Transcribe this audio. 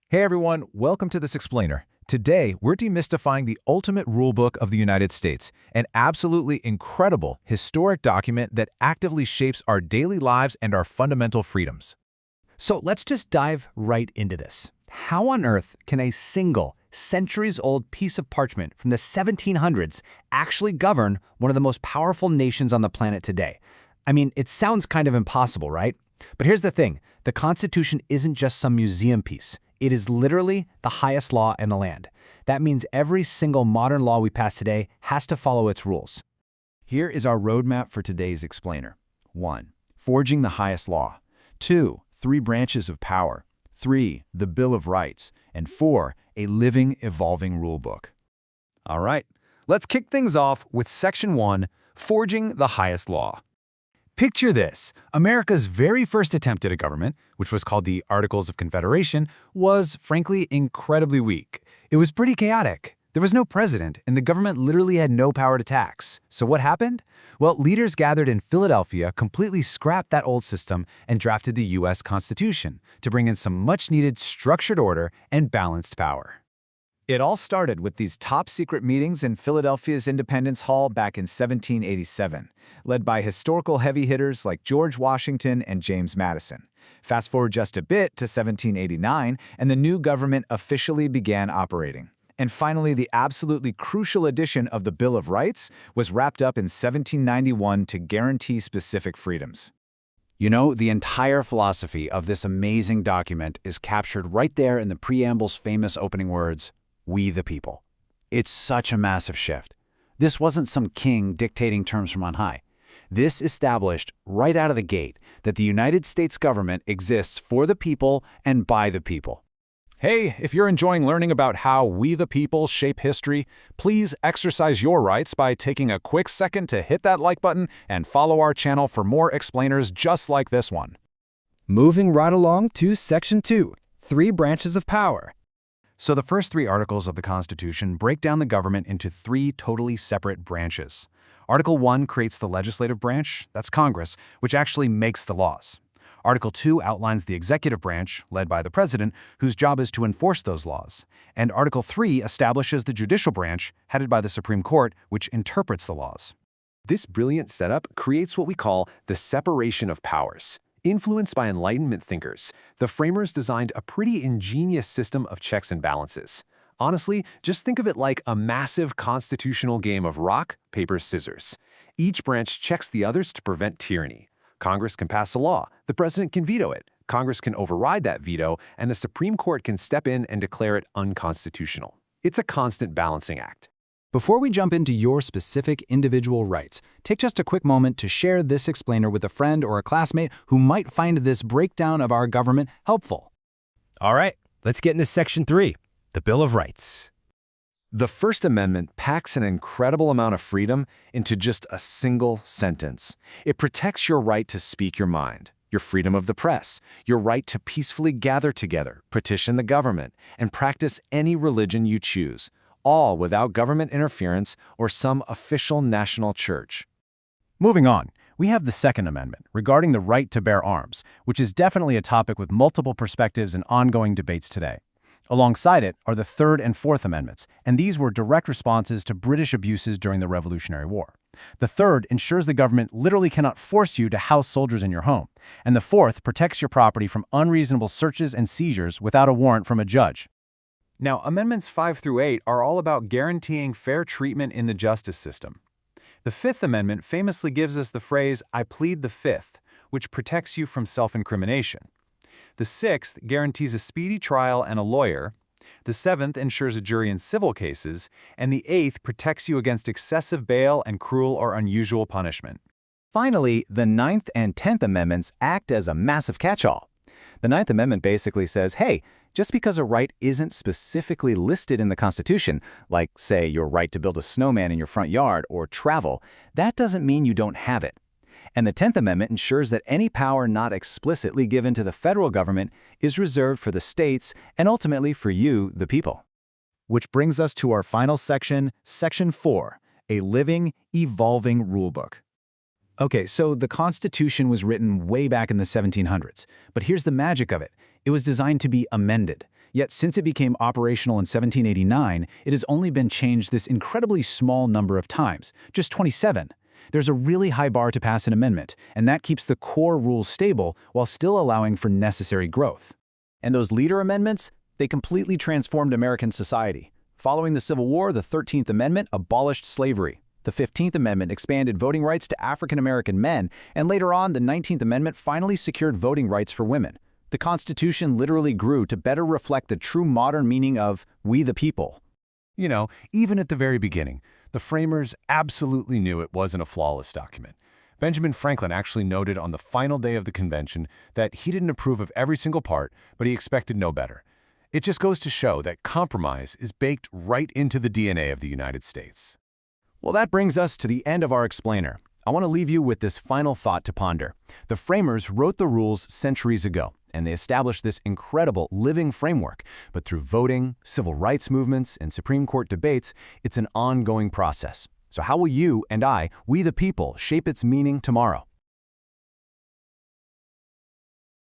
Hey everyone, welcome to this explainer. Today, we're demystifying the ultimate rulebook of the United States, an absolutely incredible historic document that actively shapes our daily lives and our fundamental freedoms. So let's just dive right into this. How on earth can a single, centuries-old piece of parchment from the 1700s actually govern one of the most powerful nations on the planet today? I mean, it sounds kind of impossible, right? But here's the thing. The Constitution isn't just some museum piece. It is literally the highest law in the land. That means every single modern law we pass today has to follow its rules. Here is our roadmap for today's explainer. 1. Forging the highest law. 2. 3 branches of power. 3. The Bill of Rights. And 4. A living, evolving rulebook. All right, let's kick things off with Section 1, Forging the Highest Law. Picture this. America's very first attempt at a government, which was called the Articles of Confederation, was, frankly, incredibly weak. It was pretty chaotic. There was no president, and the government literally had no power to tax. So what happened? Well, leaders gathered in Philadelphia completely scrapped that old system and drafted the U.S. Constitution to bring in some much-needed structured order and balanced power. It all started with these top-secret meetings in Philadelphia's Independence Hall back in 1787, led by historical heavy hitters like George Washington and James Madison. Fast forward just a bit to 1789, and the new government officially began operating. And finally, the absolutely crucial addition of the Bill of Rights was wrapped up in 1791 to guarantee specific freedoms. You know, the entire philosophy of this amazing document is captured right there in the preamble's famous opening words, "We the people." It's such a massive shift. This wasn't some king dictating terms from on high. This established right out of the gate that the United States government exists for the people and by the people. Hey, if you're enjoying learning about how we the people shape history, please exercise your rights by taking a quick second to hit that like button and follow our channel for more explainers just like this one. Moving right along to Section 2, 3 branches of power. So the first 3 articles of the Constitution break down the government into 3 totally separate branches. Article 1 creates the legislative branch, that's Congress, which actually makes the laws. Article 2 outlines the executive branch, led by the president, whose job is to enforce those laws. And Article 3 establishes the judicial branch, headed by the Supreme Court, which interprets the laws. This brilliant setup creates what we call the separation of powers. Influenced by Enlightenment thinkers, the framers designed a pretty ingenious system of checks and balances. Honestly, just think of it like a massive constitutional game of rock, paper, scissors. Each branch checks the others to prevent tyranny. Congress can pass a law, the president can veto it, Congress can override that veto, and the Supreme Court can step in and declare it unconstitutional. It's a constant balancing act. Before we jump into your specific individual rights, take just a quick moment to share this explainer with a friend or a classmate who might find this breakdown of our government helpful. All right, let's get into Section 3, the Bill of Rights. The First Amendment packs an incredible amount of freedom into just a single sentence. It protects your right to speak your mind, your freedom of the press, your right to peacefully gather together, petition the government, and practice any religion you choose, all without government interference or some official national church. Moving on, we have the Second Amendment regarding the right to bear arms, which is definitely a topic with multiple perspectives and ongoing debates today. Alongside it are the Third and Fourth Amendments, and these were direct responses to British abuses during the Revolutionary War. The third ensures the government literally cannot force you to house soldiers in your home, and the fourth protects your property from unreasonable searches and seizures without a warrant from a judge. Now, Amendments 5 through 8 are all about guaranteeing fair treatment in the justice system. The Fifth Amendment famously gives us the phrase, "I plead the Fifth," which protects you from self-incrimination. The Sixth guarantees a speedy trial and a lawyer. The Seventh ensures a jury in civil cases, and the Eighth protects you against excessive bail and cruel or unusual punishment. Finally, the Ninth and 10th Amendments act as a massive catch-all. The Ninth Amendment basically says, hey, just because a right isn't specifically listed in the Constitution, like, say, your right to build a snowman in your front yard or travel, that doesn't mean you don't have it. And the 10th Amendment ensures that any power not explicitly given to the federal government is reserved for the states and ultimately for you, the people. Which brings us to our final section, Section 4, a living, evolving rulebook. Okay, so the Constitution was written way back in the 1700s, but here's the magic of it. It was designed to be amended. Yet since it became operational in 1789, it has only been changed this incredibly small number of times, just 27. There's a really high bar to pass an amendment, and that keeps the core rules stable while still allowing for necessary growth. And those leader amendments, they completely transformed American society. Following the Civil War, the 13th Amendment abolished slavery. The 15th Amendment expanded voting rights to African American men, and later on, the 19th Amendment finally secured voting rights for women. The Constitution literally grew to better reflect the true modern meaning of "we the people." You know, even at the very beginning, the framers absolutely knew it wasn't a flawless document. Benjamin Franklin actually noted on the final day of the convention that he didn't approve of every single part, but he expected no better. It just goes to show that compromise is baked right into the DNA of the United States. Well, that brings us to the end of our explainer. I want to leave you with this final thought to ponder. The framers wrote the rules centuries ago, and they established this incredible living framework. But through voting, civil rights movements, and Supreme Court debates, it's an ongoing process. So how will you and I, we the people, shape its meaning tomorrow?